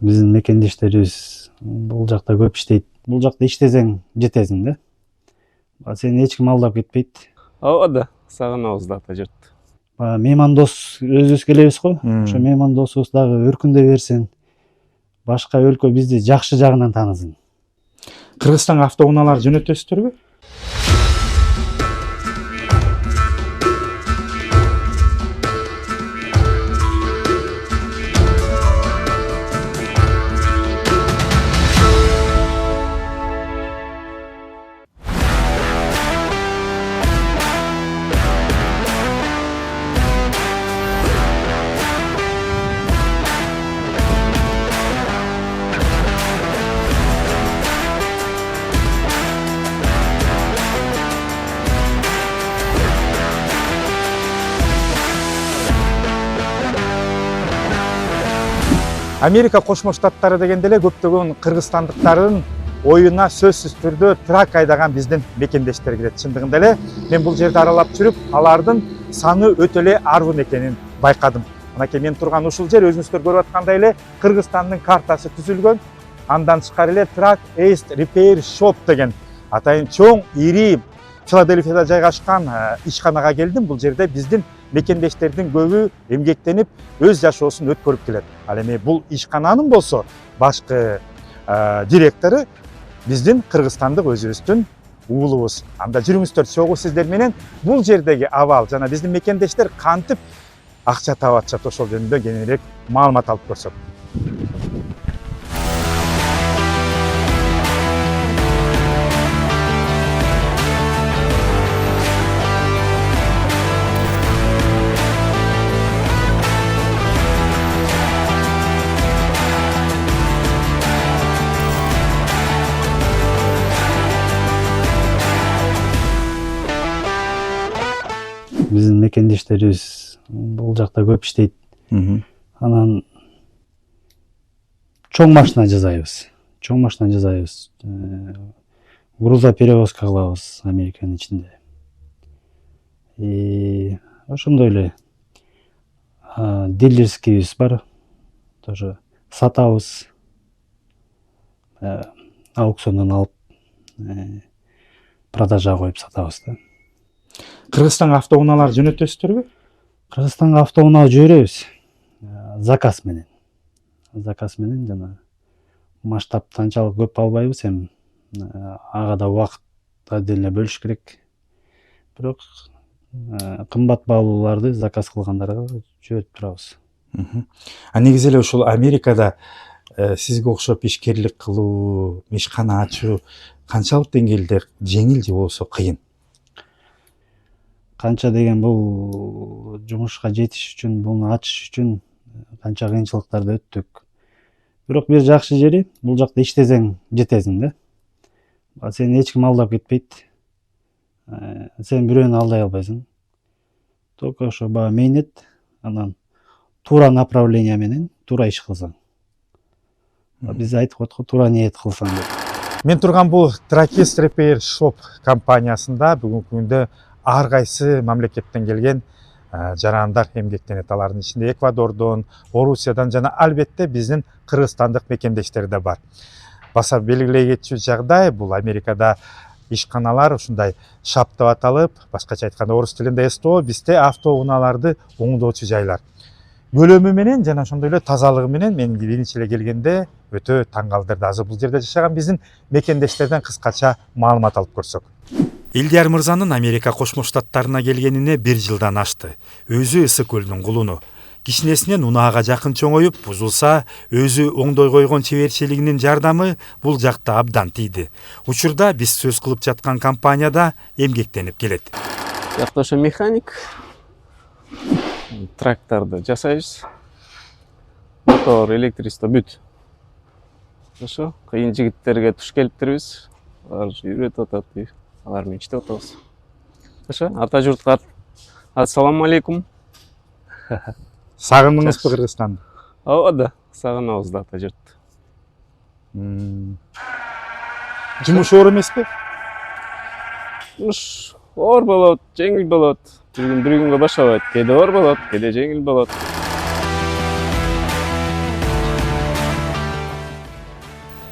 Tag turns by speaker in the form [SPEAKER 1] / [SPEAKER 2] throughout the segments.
[SPEAKER 1] Биздин мекендештерибиз бул жакта көп иштейт. Бул жакта иштесең жетесиң да. Сени эч ким алдап кетпейт.
[SPEAKER 2] Ооба да, сагынабыз да ата журтты.
[SPEAKER 1] Мейман дос өзүбүз келебиз го. Ошо мейман досубуз дагы өркүндөй берсин. Башка өлкө бизди жакшы жагынан таанысын.
[SPEAKER 3] Кыргызстанга автоунаалар жөнөтөсүздөрбү? Америка Кошмо Штаттары дегенде эле көптөгөн кыргызстандыктардын оюна сөзсүз түрдө трак айдаган биздин мекендештер кирет. Чындыгында эле мен бул жерди аралап жүрүп, алардын саны өтө эле арбын экенин байкадым. Мынакей мен турган ушул жер өзүңүздөр көрүп аткандай эле Кыргызстандын картасы түзүлгөн. Андан тышкары эле Truck East Repair Shop деген атайын чоң, ири Филадельфияда жайгашкан ишканага келдим. Бул жерде биздин мекендештердин көбү эмгектенип өз жашоосун өткөрүп келет. Ал эми бул ишкананын болсо башкы директору биздин кыргызстандык өзүбүздүн уулубуз. Анда жүрүңүздөр, чогуу сиздер менен бул жердеги абал жана биздин мекендештер кантип акча таап атышат ошол жөнүндө кененирээк маалымат алып көрсөк.
[SPEAKER 1] Биздин мекендештерибиз бул жакта көп иштейт. Анан чоң машина жасайбыз. Грузоперевозка кылабыз Американын ичинде. Ошондой эле дилерскийбиз бар. Тоже сатабыз. Аукциондон алып продажага коюп сатабыз да.
[SPEAKER 3] Кыргызстанга автоунаалар жөнөтөсүздөрбү?
[SPEAKER 1] Кыргызстанга автоунаа жиберебиз. Заказ менен жана масштаб анчалык көп албайбыз эми. Ага да убакыт отдельно бөлүш керек. Бирок кымбат баалууларды заказ кылгандарга жиберип турабыз.
[SPEAKER 3] Негизи эле ушул Америкада сизге окшоп ишкерлик кылуу, ишкана ачуу канчалык деңгээлде жеңил же болбосо кыйын?
[SPEAKER 1] Канча деген бул жумушка жетиш үчүн, буну ачыш үчүн канча кыйынчылыктарды өттүк. Бирок бир жакшы жери бул жакта иштесең жетесиң да. Сени эч ким алдап кетпейт. Сен бирөөнү алдай албайсың. Только ошо мейнет, анан туура направление менен туура иш кылсаң. Биз айтып коет го, туура ниет кылсаң деп.
[SPEAKER 3] Мен турган бул Truck East Repair Shop компаниясында бүгүнкү күндө ар кайсы мамлекеттен келген жарандар эмгектенет. Алардын ичинде Эквадордон, Орусиядан жана албетте биздин кыргызстандык мекендештер да бар. Баса белгилей кетчү жагдай бул Америкада ишканалар ушундай шап деп аталып, башкача айтканда орус тилинде СТО, бизде автоунааларды оңдоочу жайлар. Көлөмү менен жана ошондой эле тазалыгы менен мен биринчи эле келгенде өтө таң калтырды. Азыр бул жерде жашаган биздин мекендештерден кыскача маалымат алып көрсөк. Илдияр мырзанын Америка Кошмо Штаттарына келгенине 1 жылдан ашты. Өзү Ысык көлүнүн кулуну. Кичинесинен унаага жакын чоңоюп, бузулса, өзү оңдой койгон чеберчилигинин жардамы бул жакта абдан тийди. Учурда биз сөз кылып жаткан компанияда эмгектенип келет.
[SPEAKER 2] Жакта ошо механик тракторду жасайбыз. Мотор, электричество бүт. Ошо кыйын жигиттерге туш келиптирбиз. Алар үйрөтүп атат, алар менен иштеп атабыз. Ошо ата журтка ассаламу алейкум.
[SPEAKER 3] Сагындыңызбы Кыргызстанды?
[SPEAKER 2] Ооба да, сагынабыз да ата журтты.
[SPEAKER 3] Жумуш оор эмеспи?
[SPEAKER 2] Жумуш оор болот, жеңил болот. Bir günge başlayıp, kede оор болот, kede жеңил болот.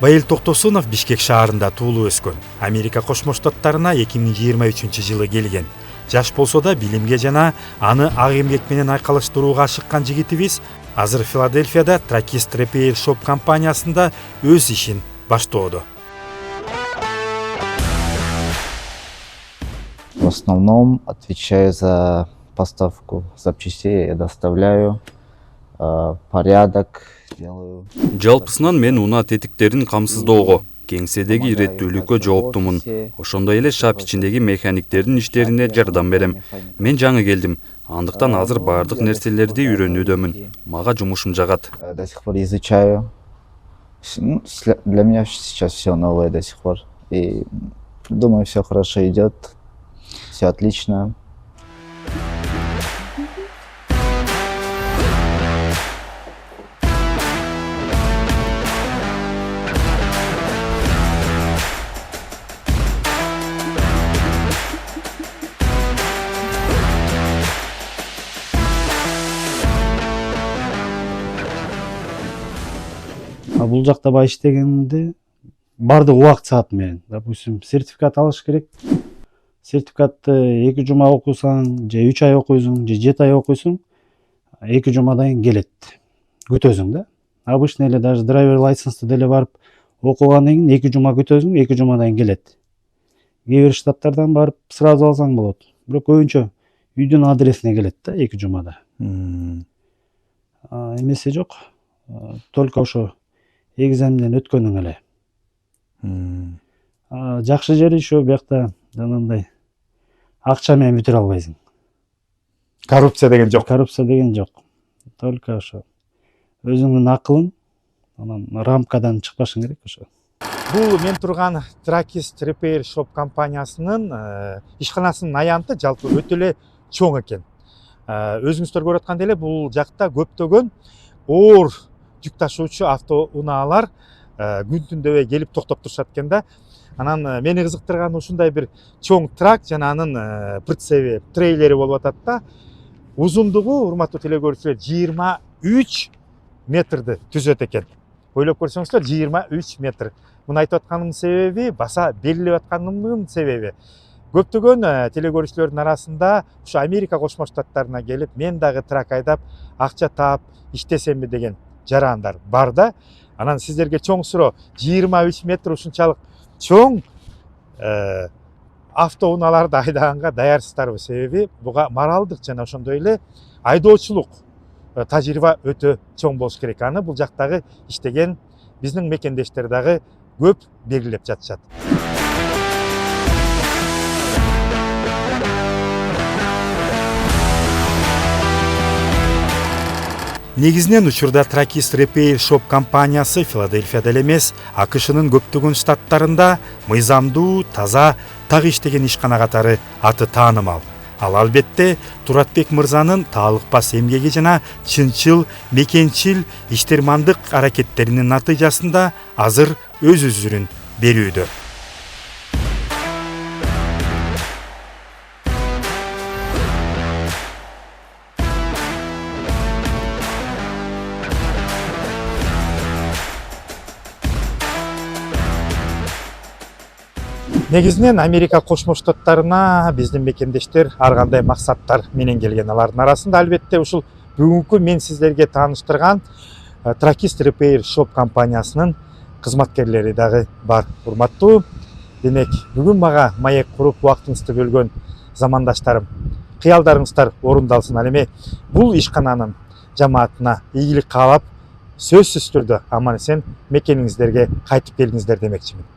[SPEAKER 3] Байыл Токтосунов Бишкек шаарында туулуп өскөн. Америка Кошмо Штаттарына 2023-жылы келген. Жаш болсо да билимге жана аны ак эмгек менен айкалыштырууга ашыккан жигитибиз азыр Филадельфияда Tracist Repair Shop компаниясында өз ишин баштоодо.
[SPEAKER 4] В основном отвечаю за поставку запчастей, я доставляю, порядок делаю.
[SPEAKER 5] Жалпысынан мен унаа тетиктерин камсыздоого, кеңседеги иреттүүлүккө жооптумун. Ошондой эле шап ичиндеги механиктердин иштерине жардам берем. Мен жаңы келдим, андыктан азыр баардык нерселерди үйрөнүүдөмүн. Мага жумушум жагат.
[SPEAKER 4] До сих пор изучаю. Для меня сейчас все новое до сих пор. И думаю, все хорошо идет, все отлично.
[SPEAKER 1] Бул жакта бай иштегенде бардык убакыт саат менен. Допустим, сертификат алыш керек. Сертификатты 2 жума окусаң, же 3 ай окуйсуң, же 7 ай окуйсуң, 2 жумадан кийин келет. Күтөсүң да. Обычно эле даже драйвер лайсенсты деле барып окугандан кийин 2 жума күтөсүң, 2 жумадан кийин келет. Кээ бир штаттардан барып сразу алсаң болот. Бирок көбүнчө үйдүн адресине келет да 2 жумада. Эмеси жок. Только ошо экзаменден өткөнүң эле. Жакшы жери ошо биякта жанагындай акча менен бүтүрө албайсың.
[SPEAKER 3] Коррупция деген жок.
[SPEAKER 1] Коррупция деген жок. Только ошо өзүңдүн акылың, анан рамкадан чыкпашың керек ошо.
[SPEAKER 3] Бул мен турган Tracist Repair Shop компаниясынын ишканасынын аянты жалпы өтө эле чоң экен. Өзүңүздөр көрүп аткандай эле бул жакта көптөгөн оор жүк ташуучу автоунаалар күн түндөбөй келип токтоп турушат экен да. Анан мени кызыктырганы ушундай бир чоң трак жана анын прицеби, трейлери болуп атат да. Узундугу, урматтуу телекөрүүчүлөр, 23 метрди түзөт экен. Ойлоп көрсөңүздөр, 23 метр. Муну айтып атканымдын себеби, баса белгилеп атканымдын себеби. Көптөгөн телекөрүүчүлөрдүн арасында ушу Америка Кошмо Штаттарына келип, мен дагы трак айдап, акча таап иштесемби деген жарандар бар да. Анан сиздерге чоң суроо, 23 метр ушунчалык чоң автоунааларды айдаганга даярсыздарбы? Себеби буга моралдык жана ошондой эле айдоочулук тажрыйба өтө чоң болуш керек. Аны бул жактагы иштеген биздин мекендештер дагы көп белгилеп жатышат. Негизинен учурда Tracist Repair Shop компаниясы Филадельфияда эле эмес, АКШнын көптөгөн штаттарында мыйзамдуу, таза, так иштеген ишкана катары аты таанымал. Ал албетте Туратбек мырзанын таалыкпас эмгеги жана чынчыл, мекенчил, иштермандык аракеттеринин натыйжасында азыр өз үзүрүн берүүдө. Негизинен Америка Кошмо Штаттарына биздин мекендештер ар кандай максаттар менен келген. Алардын арасында албетте ушул бүгүнкү мен сиздерге тааныштырган Tracist Repair Shop компаниясынын кызматкерлери дагы бар. Урматтуу, демек бүгүн мага маек куруп убактыңызды бөлгөн замандаштарым, кыялдарыңыздар орундалсын. Ал эми бул ишкананын жамаатына ийгилик каалап, сөзсүз түрдө аман эсен мекениңиздерге кайтып келиңиздер демекчимин.